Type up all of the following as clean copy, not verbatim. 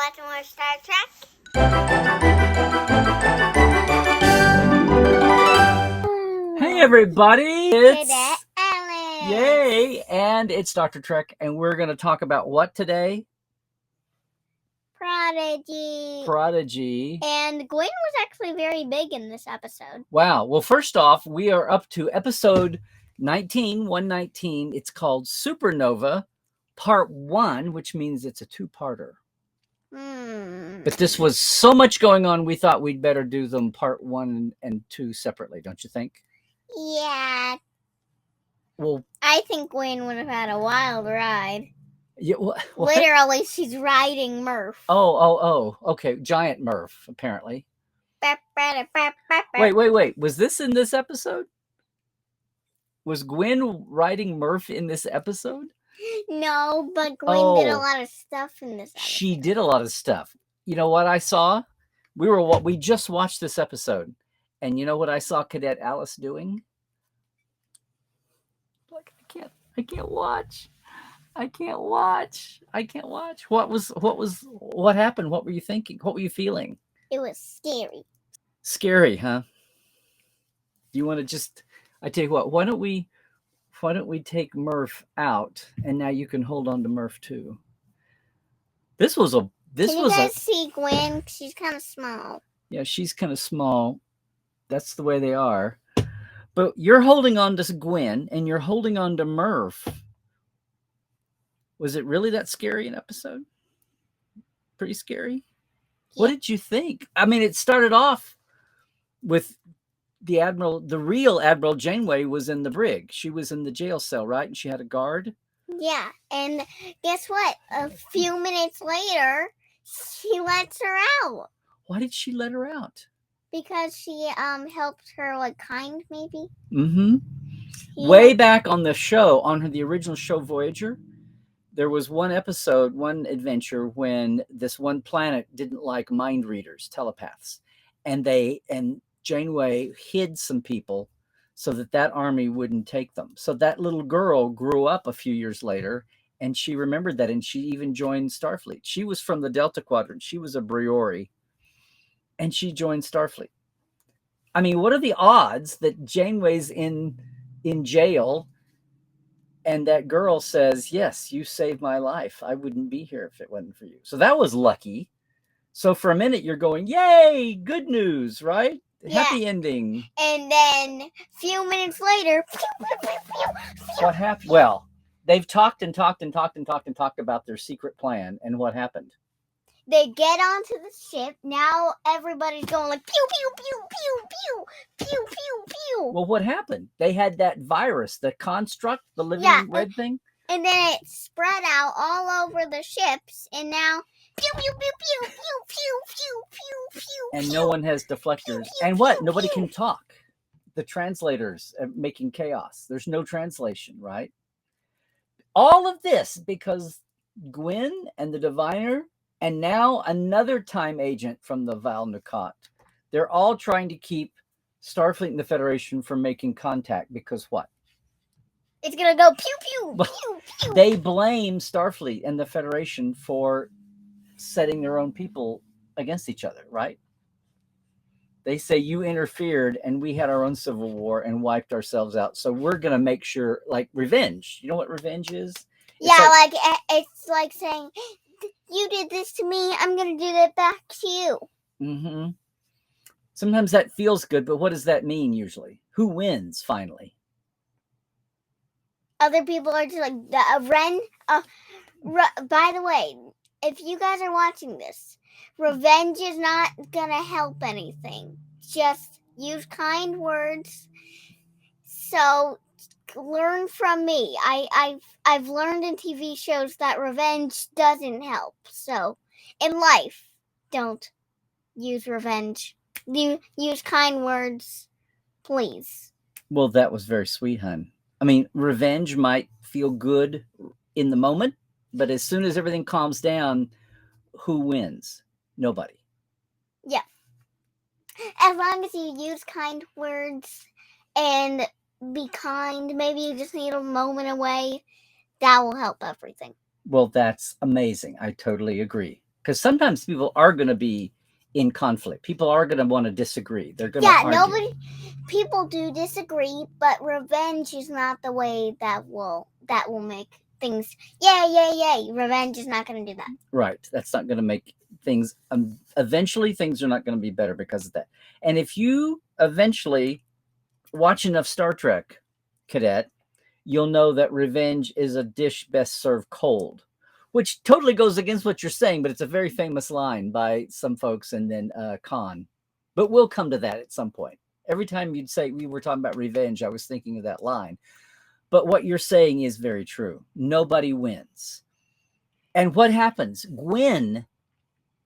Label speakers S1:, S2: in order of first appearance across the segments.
S1: watch more Star Trek?
S2: Hey everybody, it's
S1: Cadet Alice.
S2: Yay, and it's Dr. Trek, and we're going to talk about what today?
S1: Prodigy. And Gwen was actually very big in this episode.
S2: Wow. Well, first off, we are up to episode 119. It's called Supernova, part 1, which means it's a two-parter. But this was so much going on, we thought we'd better do them part 1 and 2 separately, don't you think?
S1: Yeah.
S2: Well,
S1: I think Gwen would have had a wild ride.
S2: Yeah, what?
S1: Literally, she's riding Murph.
S2: Oh, okay. Giant Murph, apparently. Wait. Was this in this episode? Was Gwen riding Murph in this episode?
S1: No, but Gwen did a lot of stuff in this episode.
S2: She did a lot of stuff. You know what I saw? We just watched this episode. And you know what I saw Cadet Alice doing? Look, I can't watch. What happened? What were you thinking? What were you feeling?
S1: It was scary.
S2: Scary, huh? Do you want to just, I tell you what, why don't we take Murph out, and now you can hold on to Murph too. Can you guys see Gwen? She's kind of small. Yeah, she's kind of small. That's the way they are. But you're holding on to Gwen, and you're holding on to Murph. Was it really that scary an episode? Pretty scary? Yeah. What did you think? I mean, it started off with the real Admiral Janeway was in the brig. She was in the jail cell, right? And she had a guard. Yeah, and guess what? A few minutes later, she lets her out. Why did she let her out? Because she helped her, like, kind, maybe. Mm-hmm. Yeah. Way back on the show, on the original show Voyager, there was one episode, one adventure when this one planet didn't like mind readers, telepaths, and Janeway hid some people so that army wouldn't take them. So that little girl grew up a few years later, and she remembered that, and she even joined Starfleet. She was from the Delta Quadrant. She was a Briori, and she joined Starfleet. I mean, what are the odds that Janeway's in jail, and that girl says, yes, you saved my life. I wouldn't be here if it wasn't for you. So that was lucky. So for a minute, you're going, yay, good news, right? Yeah. Happy ending. And then a few minutes later, what happened? Well, they've talked about their secret plan. And what happened? They get onto the ship. Now everybody's going like, pew, pew, pew, pew, pew, pew, pew, pew. Well, what happened? They had that virus, the construct, the living red thing. And then it spread out all over the ships. And now, pew, pew, pew, pew, pew, pew, pew, pew, pew. And no one has deflectors. Pew, pew, and what? Pew, nobody can talk. The translators are making chaos. There's no translation, right? All of this because Gwen and the Diviner, and now another time agent from the Val Nukat, they're all trying to keep Starfleet and the Federation from making contact because what? It's going to go pew, pew, pew, pew. They blame Starfleet and the Federation for setting their own people against each other, right? They say you interfered and we had our own civil war and wiped ourselves out. So we're going to make sure, like revenge. You know what revenge is? It's like saying, you did this to me, I'm going to do that back to you. Mm-hmm. Sometimes that feels good, but what does that mean usually? Who wins finally? Other people are just like, by the way, if you guys are watching this, revenge is not going to help anything. Just use kind words. So learn from me. I've learned in TV shows that revenge doesn't help. So in life, don't use revenge. Use kind words, please. Well, that was very sweet, hon. I mean, revenge might feel good in the moment, but as soon as everything calms down, who wins? Nobody. Yeah. As long as you use kind words and be kind, maybe you just need a moment away, that will help everything. Well, that's amazing. I totally agree. Because sometimes people are going to be in conflict. People are going to want to disagree. They're going to argue.
S1: People do disagree, but revenge is not the way that will make things. Yay! Revenge is not going to do that.
S2: Right. That's not going to make things. Eventually, things are not going to be better because of that. And if you eventually watch enough Star Trek, Cadet, you'll know that revenge is a dish best served cold, which totally goes against what you're saying, but it's a very famous line by some folks and then Khan. But we'll come to that at some point. Every time you'd say we were talking about revenge, I was thinking of that line. But what you're saying is very true. Nobody wins. And what happens? Gwen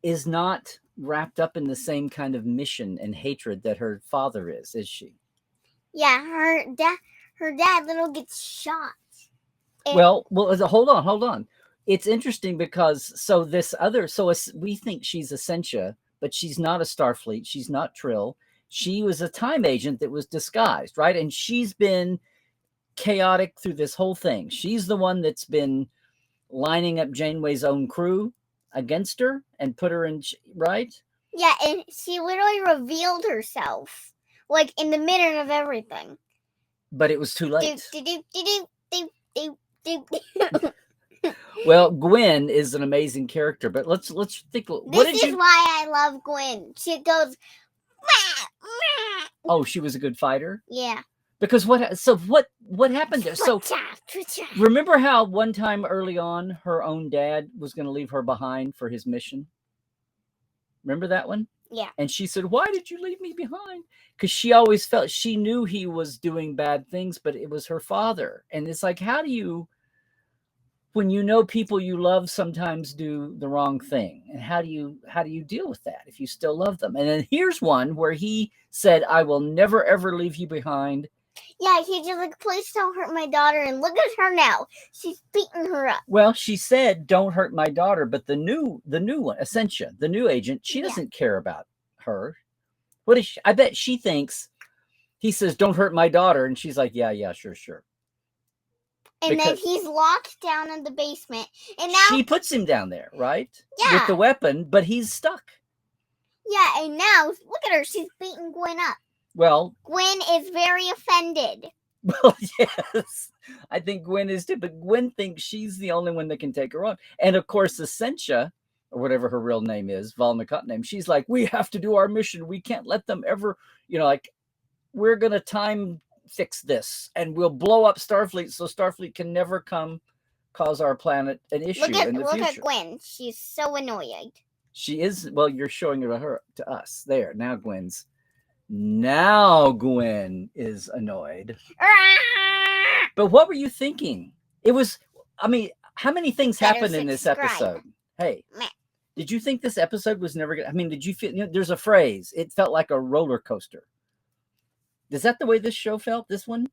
S2: is not wrapped up in the same kind of mission and hatred that her father is she?
S1: Yeah, her dad little gets shot.
S2: Well, hold on. It's interesting because we think she's Essentia, but she's not a Starfleet. She's not Trill. She was a time agent that was disguised, right? And she's been chaotic through this whole thing. She's the one that's been lining up Janeway's own crew against her and put her in, right?
S1: Yeah, and she literally revealed herself, like in the middle of everything.
S2: But it was too late. Well, Gwen is an amazing character, but let's think.
S1: This is why I love Gwen. She goes.
S2: Oh, she was a good fighter?
S1: Yeah.
S2: Because what happened there? So remember how one time early on her own dad was going to leave her behind for his mission? Remember that one?
S1: Yeah.
S2: And she said, "Why did you leave me behind?" Because she always felt she knew he was doing bad things, but it was her father. And it's like, how do you, when you know people you love sometimes do the wrong thing, and how do you deal with that if you still love them? And then here's one where he said, "I will never ever leave you behind."
S1: Yeah, he's just like, "Please don't hurt my daughter." And look at her now; she's beating her up.
S2: Well, she said, "Don't hurt my daughter," but the new one, Essentia, the new agent, she doesn't care about her. What is she? I bet she thinks he says, "Don't hurt my daughter," and she's like, "Yeah, sure."
S1: And then he's locked down in the basement. And now
S2: she puts him down there, right?
S1: Yeah.
S2: With the weapon, but he's stuck.
S1: Yeah, and now look at her. She's beating Gwen up.
S2: Well,
S1: Gwen is very offended.
S2: Well, yes. I think Gwen is too, but Gwen thinks she's the only one that can take her on. And of course, Essentia, or whatever her real name is, Valnacut name, she's like, "We have to do our mission. We can't let them ever, like, we're going to time fix this and we'll blow up Starfleet so Starfleet can never come cause our planet an issue in the future."
S1: Look at Gwen. She's so annoyed.
S2: She is. Well, you're showing her to us. There. Now Gwen is annoyed. But what were you thinking? It was, how many things happened in this episode? Hey, did you think this episode was never going to, did you feel, there's a phrase, it felt like a roller coaster. Is that the way this show felt, this one?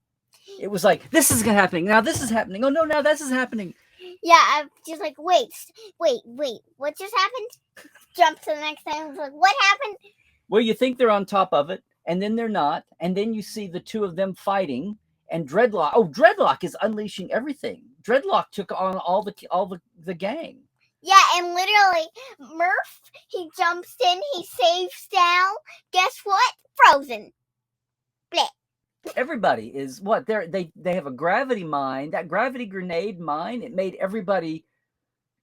S2: It was like, this is happening. Now this is happening. Oh, no, now this is happening.
S1: Yeah, I'm just like, wait. What just happened? Jump to the next thing. I was like, what happened?
S2: Well, you think they're on top of it, and then they're not. And then you see the two of them fighting, and Dreadlock. Oh, Dreadlock is unleashing everything. Dreadlock took on all the gang.
S1: Yeah, and literally, Murph, he jumps in, he saves Dal. Guess what? Frozen. Blech.
S2: Everybody is what? They have a gravity mine. That gravity grenade mine, it made everybody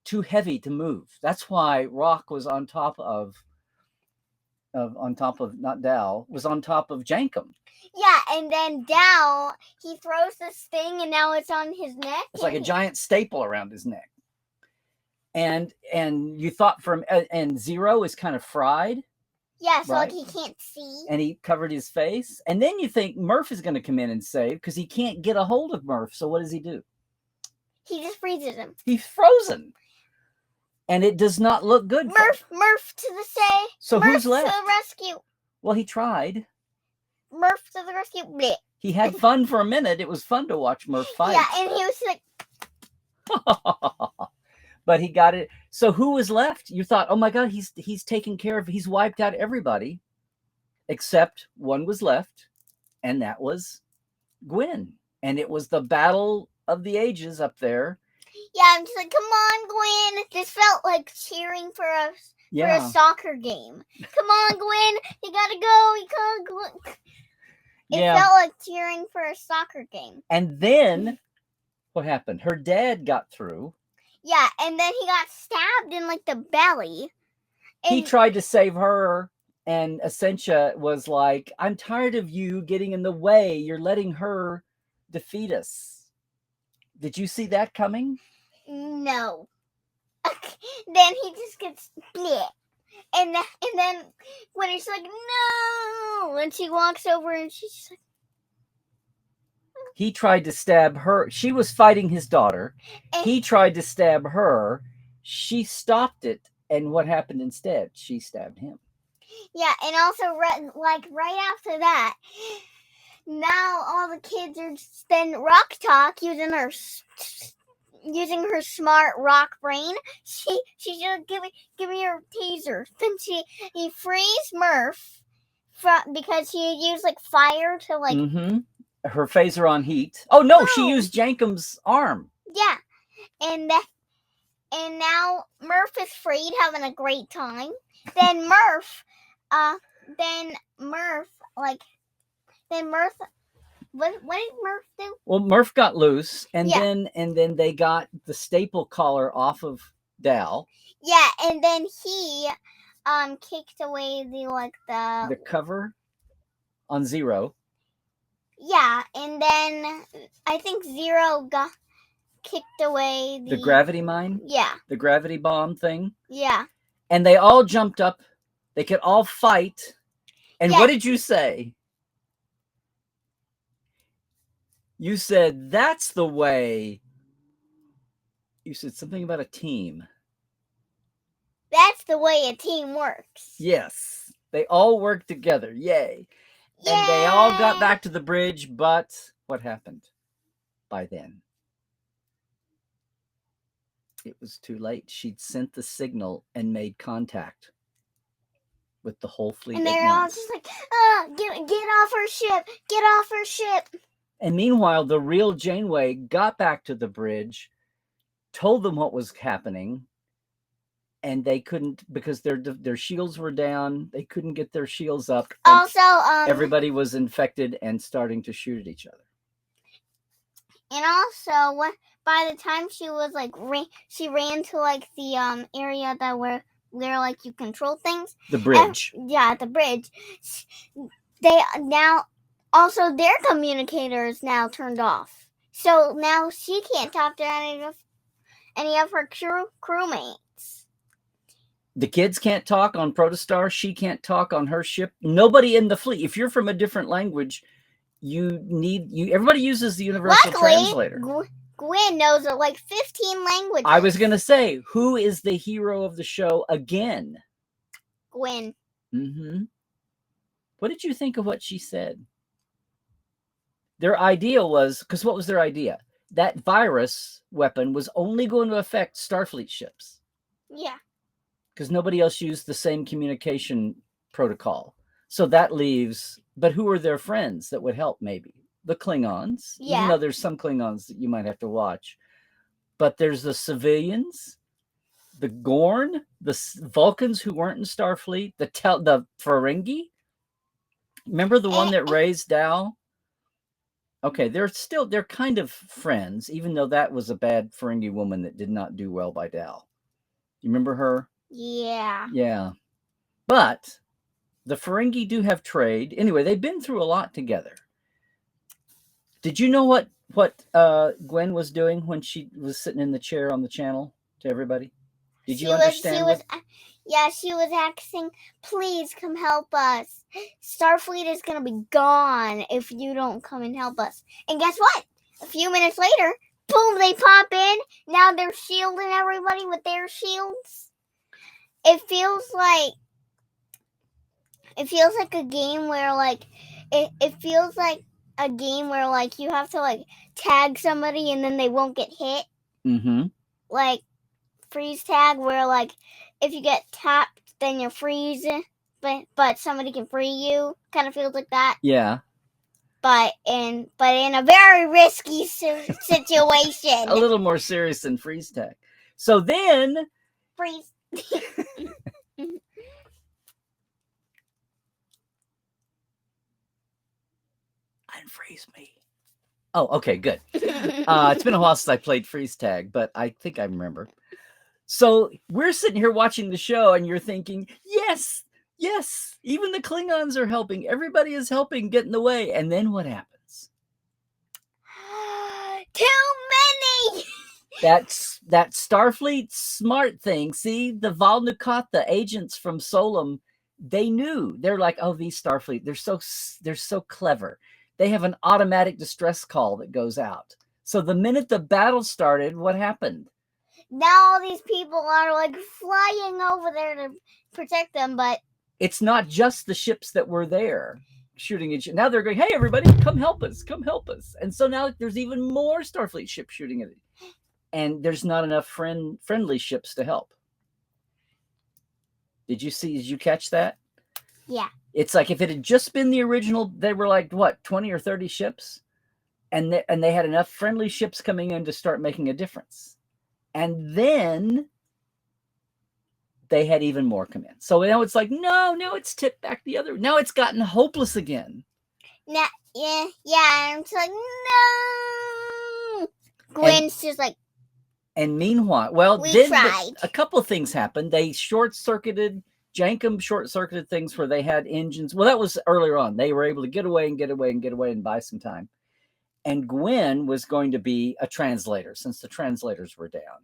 S2: too heavy to move. That's why Rock was on top of not Dal, was on top of Jankum.
S1: Yeah, and then Dal, he throws this thing and now it's on his neck.
S2: It's like a giant staple around his neck. And you thought and Zero is kind of fried.
S1: Yeah, so
S2: right?
S1: Like he can't see.
S2: And he covered his face. And then you think Murph is going to come in and save because he can't get a hold of Murph. So what does he do?
S1: He just freezes him.
S2: He's frozen. And it does not look good.
S1: Murph to the save.
S2: So
S1: Murph
S2: who's left?
S1: To the rescue.
S2: Well, he tried.
S1: Murph to the rescue. Blech.
S2: He had fun for a minute. It was fun to watch Murph fight.
S1: Yeah, and he was
S2: like... But he got it. So who was left? You thought, oh my God, he's taken care of. He's wiped out everybody. Except one was left. And that was Gwen. And it was the battle of the ages up there.
S1: Yeah, I'm just like, come on, Gwen. This felt like cheering for a soccer game. Come on, Gwen. You gotta go. You gotta go. It felt like cheering for a soccer game.
S2: And then, what happened? Her dad got through.
S1: Yeah, and then he got stabbed in, like, the belly.
S2: He tried to save her, and Essentia was like, I'm tired of you getting in the way. You're letting her defeat us. Did you see that coming?
S1: No. Then he just gets split. And then when he's like, no, and she walks over and she's just like,
S2: he tried to stab her. She was fighting his daughter. He tried to stab her. She stopped it. And what happened instead? She stabbed him.
S1: Yeah, and also right after that, now all the kids are then Rock Talk using her smart rock brain. She just give me your taser. Then he frees Murph because he used like fire to like
S2: her phaser on heat. Oh no, she used Jankum's arm.
S1: Yeah, and now Murph is freed, having a great time. Then Murph, what did Murph do?
S2: Well, Murph got loose, and then they got the staple collar off of Dal.
S1: Yeah, and then he kicked away the
S2: cover on Zero.
S1: Yeah, and then I think Zero got kicked away
S2: the gravity mine.
S1: Yeah.
S2: The gravity bomb thing.
S1: Yeah.
S2: And they all jumped up. They could all fight. And what did you say? You said, that's the way. You said something about a team.
S1: That's the way a team works.
S2: Yes. They all worked together. Yay. And they all got back to the bridge, but what happened by then? It was too late. She'd sent the signal and made contact with the whole fleet
S1: and
S2: at
S1: they're all
S2: once.
S1: just like, get off her ship. Get off her ship.
S2: And meanwhile, the real Janeway got back to the bridge, told them what was happening, and they couldn't, because their shields were down. They couldn't get their shields up.
S1: Also,
S2: everybody was infected and starting to shoot at each other.
S1: And also, by the time she was like, she ran to like the area that where like you control things.
S2: The bridge.
S1: The bridge. They now also their communicator is now turned off, so now she can't talk to any of her crewmates.
S2: The kids can't talk on Protostar. She can't talk on her ship. Nobody in the fleet. If you're from a different language, everybody uses the universal translator.
S1: Gwen knows like 15 languages.
S2: I was going to say, who is the hero of the show again?
S1: Gwen.
S2: What did you think of what she said? Their idea was, because what was their idea? That virus weapon was only going to affect Starfleet ships.
S1: Yeah.
S2: Because nobody else used the same communication protocol. So that leaves, but who are their friends that would help maybe? The Klingons.
S1: Yeah.
S2: Even though there's some Klingons that you might have to watch. But there's the civilians, the Gorn, the Vulcans who weren't in Starfleet, the Ferengi. Remember the one that raised Dal? Okay, they're kind of friends, even though that was a bad Ferengi woman that did not do well by Dal. You remember her?
S1: Yeah.
S2: Yeah. But the Ferengi do have trade. Anyway, they've been through a lot together. Did you know what Gwen was doing when she was sitting in the chair on the channel to everybody? Did you understand?
S1: She was asking, please come help us. Starfleet is going to be gone if you don't come and help us. And guess what? A few minutes later, boom, they pop in. Now they're shielding everybody with their shields. It feels like a game where like it feels like a game where like you have to like tag somebody and then they won't get hit. Like freeze tag, where like if you get tapped then you're freezing, but somebody can free you. Kind of feels like that.
S2: Yeah.
S1: but in a very risky situation.
S2: A little more serious than freeze tag. So then,
S1: Freeze.
S2: unfreeze me. Oh, okay, good. It's been a while since I played freeze tag, but I think I remember. So we're sitting here watching the show, and you're thinking, yes, even the Klingons are helping. Everybody is helping get in the way. And then what happens?
S1: Too many.
S2: That's that Starfleet smart thing. See, the Valnukat, the agents from Solum, they knew. They're like, oh, these Starfleet, they're so clever. They have an automatic distress call that goes out. So the minute the battle started, what happened?
S1: Now all these people are like flying over there to protect them, but
S2: it's not just the ships that were there shooting at you. Now they're going, hey, everybody, come help us. And so now there's even more Starfleet ships shooting at it. And there's not enough friendly ships to help. Did you catch that?
S1: Yeah.
S2: It's like if it had just been the original, they were like, what, 20 or 30 ships? And they had enough friendly ships coming in to start making a difference. And then they had even more come in. So now it's like, no, it's tipped back the other. Now it's gotten hopeless again.
S1: Yeah. And it's like, no. Gwen's just like.
S2: And meanwhile, well,
S1: we tried.
S2: A couple of things happened. They short-circuited, Jankum short-circuited things where they had engines. Well, that was earlier on. They were able to get away and buy some time. And Gwen was going to be a translator since the translators were down.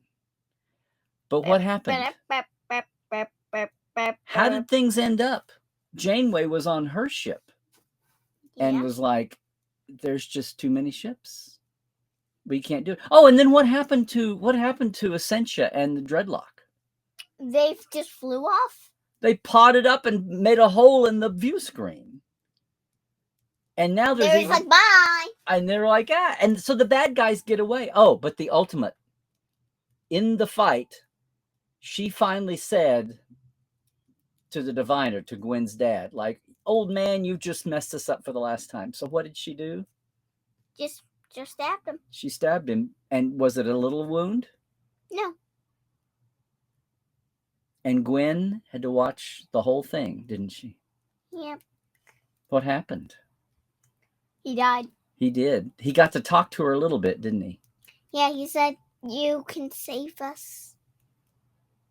S2: But what happened? How did things end up? Janeway was on her ship and was like, there's just too many ships. We can't do it. Oh, and then what happened to Essentia and the Dreadlock?
S1: They just flew off.
S2: They potted up and made a hole in the view screen. And now
S1: they're like, bye.
S2: And they're like, ah. And so the bad guys get away. Oh, but the ultimate. In the fight, she finally said to the diviner, to Gwen's dad, like, old man, you just messed us up for the last time. So what did she do?
S1: Just stabbed him.
S2: She stabbed him. And was it a little wound?
S1: No.
S2: And Gwen had to watch the whole thing, didn't she?
S1: Yep.
S2: What happened?
S1: He died.
S2: He did. He got to talk to her a little bit, didn't he?
S1: Yeah, he said, you can save us.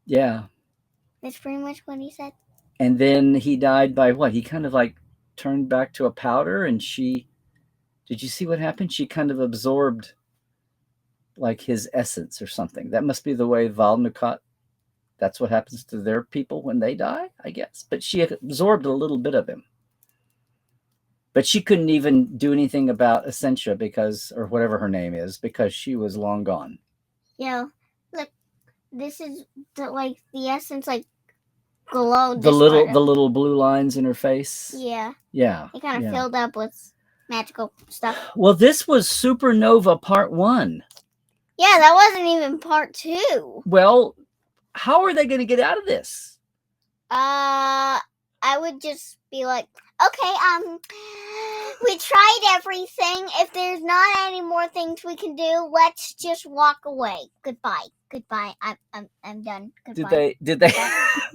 S2: Yeah.
S1: That's pretty much what he said.
S2: And then he died by what? He kind of like turned back to a powder, and did you see what happened? She kind of absorbed like his essence or something. That must be the way Valnukat, that's what happens to their people when they die, I guess. But she absorbed a little bit of him. But she couldn't even do anything about Essentia or whatever her name is, because she was long gone.
S1: Yeah. Look, this is the essence glowed.
S2: The little blue lines in her face.
S1: Yeah.
S2: Yeah.
S1: It kind of filled up with magical stuff.
S2: Well, this was Supernova Part 1.
S1: Yeah, that wasn't even Part 2.
S2: Well, how are they going to get out of this?
S1: I would just be like, okay, we tried everything. If there's not any more things we can do, let's just walk away. Goodbye. I'm done. Goodbye.
S2: Did they?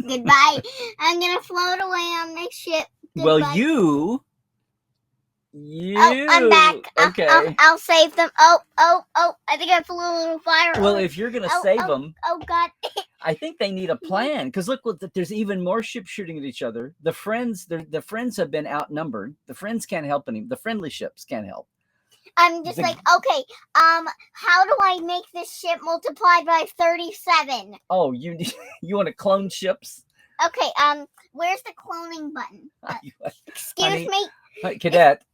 S1: Goodbye. I'm gonna float away on this ship. Goodbye.
S2: Well, you.
S1: Oh, I'm back.
S2: Okay.
S1: I'll save them. Oh! I think I flew a little fire.
S2: Well, if you're gonna save them,
S1: oh God!
S2: I think they need a plan, because look, there's even more ships shooting at each other. The friends have been outnumbered. The friends can't help any. The friendly ships can't help.
S1: I'm just okay. How do I make this ship multiplied by 37?
S2: Oh, you want to clone ships?
S1: Okay. Where's the cloning button? Excuse me,
S2: Cadet.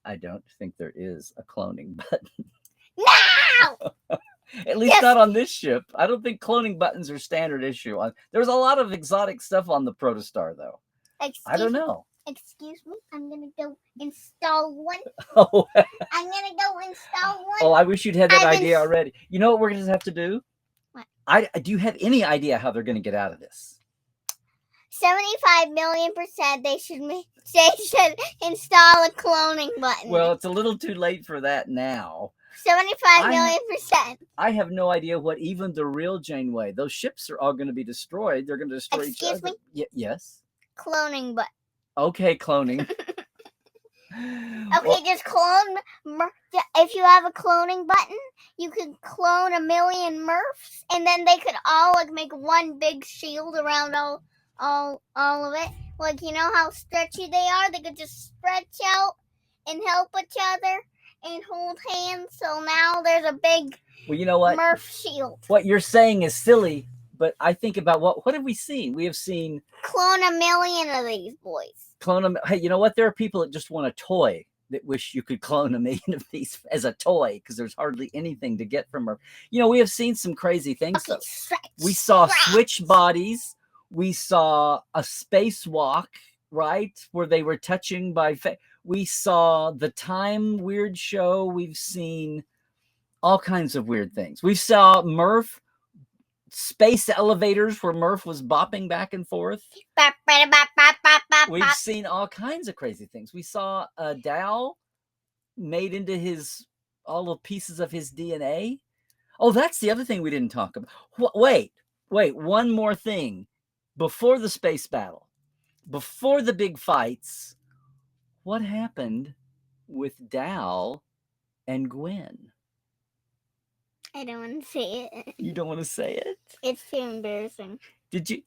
S2: I don't think there is a cloning button.
S1: No!
S2: At least not on this ship. I don't think cloning buttons are standard issue. There's a lot of exotic stuff on the Protostar, though. I don't know.
S1: Excuse me, I'm gonna go install one.
S2: Oh.
S1: I'm gonna go install one.
S2: Oh, I wish you'd had that idea already. You know what we're gonna have to do?
S1: What?
S2: Do you have any idea how they're gonna get out of this?
S1: 75 million% they should install a cloning button.
S2: Well, it's a little too late for that now.
S1: 75 million%.
S2: I have no idea what even the real Janeway. Those ships are all going to be destroyed. They're going to destroy each other.
S1: Excuse me?
S2: Yes.
S1: Cloning button.
S2: Okay, cloning.
S1: Okay, just clone. If you have a cloning button, you could clone 1 million Murphs, and then they could all like make one big shield around all of it. Like, you know how stretchy they are? They could just stretch out and help each other and hold hands. So now there's a big Murph shield.
S2: What you're saying is silly, but I think about what have we seen? We have seen
S1: clone 1 million of these boys.
S2: Clone them. Hey, you know what? There are people that just want a toy that wish you could clone 1 million of these as a toy because there's hardly anything to get from her. You know, we have seen some crazy things.
S1: Okay, stretch,
S2: we saw
S1: stretch.
S2: switch bodies. We saw a spacewalk, right, where they were touching by. We saw the time weird show. We've seen all kinds of weird things. We saw Murph. Space elevators where Murph was bopping back and forth. We've seen all kinds of crazy things. We saw a Dal made into all the pieces of his DNA. Oh, that's the other thing we didn't talk about. Wait, one more thing. Before the space battle, before the big fights, what happened with Dal and Gwen?
S1: I don't want to say it.
S2: You don't want to say it?
S1: It's too embarrassing.
S2: Did you?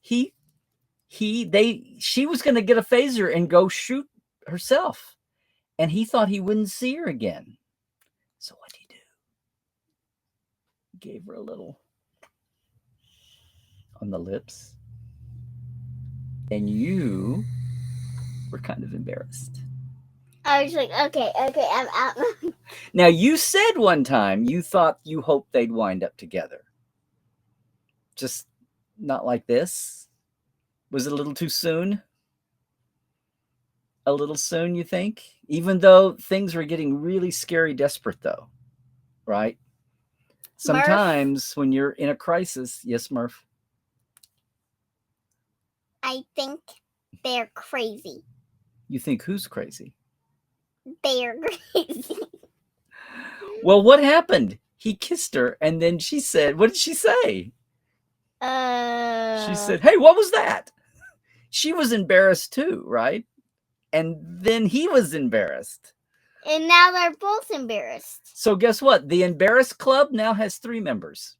S2: She was going to get a phaser and go shoot herself. And he thought he wouldn't see her again. So what'd he do? He gave her a little on the lips. And you were kind of embarrassed.
S1: I was like, okay, I'm out.
S2: Now, you said one time you thought you hoped they'd wind up together. Just not like this? Was it a little too soon? A little soon, you think? Even though things were getting really scary desperate, though. Right? Sometimes when you're in a crisis... Yes, Murph?
S1: I think they're crazy.
S2: You think who's crazy?
S1: They're crazy.
S2: Well, what happened? He kissed her, and then she said, what did she say? She said, hey, what was that? She was embarrassed too, right? And then he was embarrassed.
S1: And now they're both embarrassed.
S2: So guess what? The Embarrassed Club now has 3 members.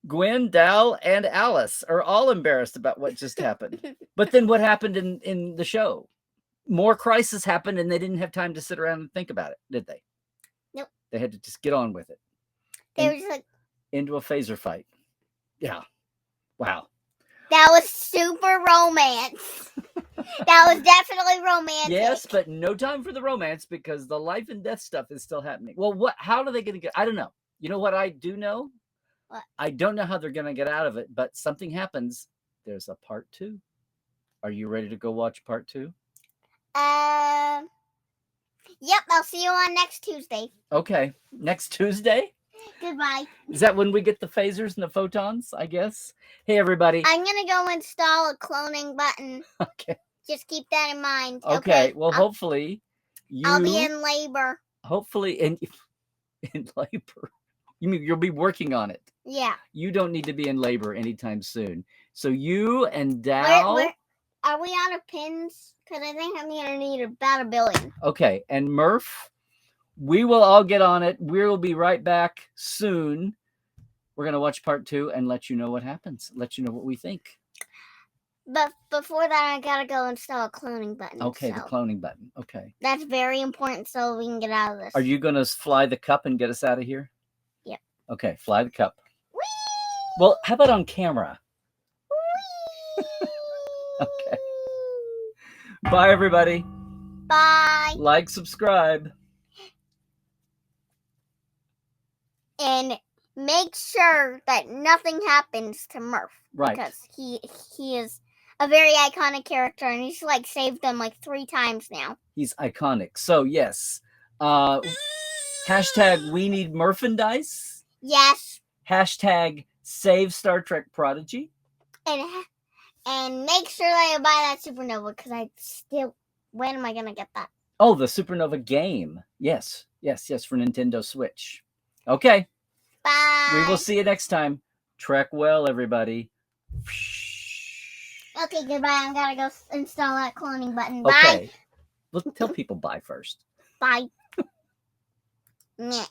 S2: Gwen, Dal, and Alice are all embarrassed about what just happened. But then what happened in the show? More crisis happened and they didn't have time to sit around and think about it, did they?
S1: Nope.
S2: They had to just get on with it.
S1: They were just like...
S2: Into a phaser fight. Yeah. Wow.
S1: That was super romance. That was definitely romantic.
S2: Yes, but no time for the romance because the life and death stuff is still happening. Well, how are they going to get... I don't know. You know what I do know?
S1: What?
S2: I don't know how they're going to get out of it, but something happens. There's a part 2. Are you ready to go watch part 2?
S1: Yep, I'll see you on next Tuesday.
S2: Okay. Next Tuesday?
S1: Goodbye.
S2: Is that when we get the phasers and the photons, I guess? Hey, everybody.
S1: I'm going to go install a cloning button.
S2: Okay.
S1: Just keep that in mind.
S2: Okay. Well, hopefully
S1: I'll be in labor.
S2: Hopefully in labor. You mean you'll be working on it?
S1: Yeah.
S2: You don't need to be in labor anytime soon. So you and Dal...
S1: Are we out of pins? Because I think I'm going to need about 1 billion.
S2: Okay. And Murph, we will all get on it. We'll be right back soon. We're going to watch part 2 and let you know what happens. Let you know what we think.
S1: But before that, I got to go install a cloning button.
S2: Okay, the cloning button. Okay.
S1: That's very important so we can get out of this.
S2: Are you going to fly the cup and get us out of here?
S1: Yep.
S2: Okay, fly the cup.
S1: Whee!
S2: Well, how about on camera?
S1: Whee!
S2: Okay. Bye, everybody.
S1: Bye.
S2: Like, subscribe.
S1: And make sure that nothing happens to Murph.
S2: Right.
S1: Because he is a very iconic character, and he's like saved them like 3 times now.
S2: He's iconic. So, yes. Hashtag we need Murphandise.
S1: Yes.
S2: Hashtag save Star Trek Prodigy.
S1: and make sure that you buy that Supernova because when am I gonna get that?
S2: Oh, the Supernova game. Yes, for Nintendo Switch. Okay.
S1: Bye.
S2: We will see you next time. Trek well, everybody.
S1: Okay, goodbye. I'm gonna go install that cloning button.
S2: Okay.
S1: Bye.
S2: We'll tell people bye first.
S1: Bye. Meh.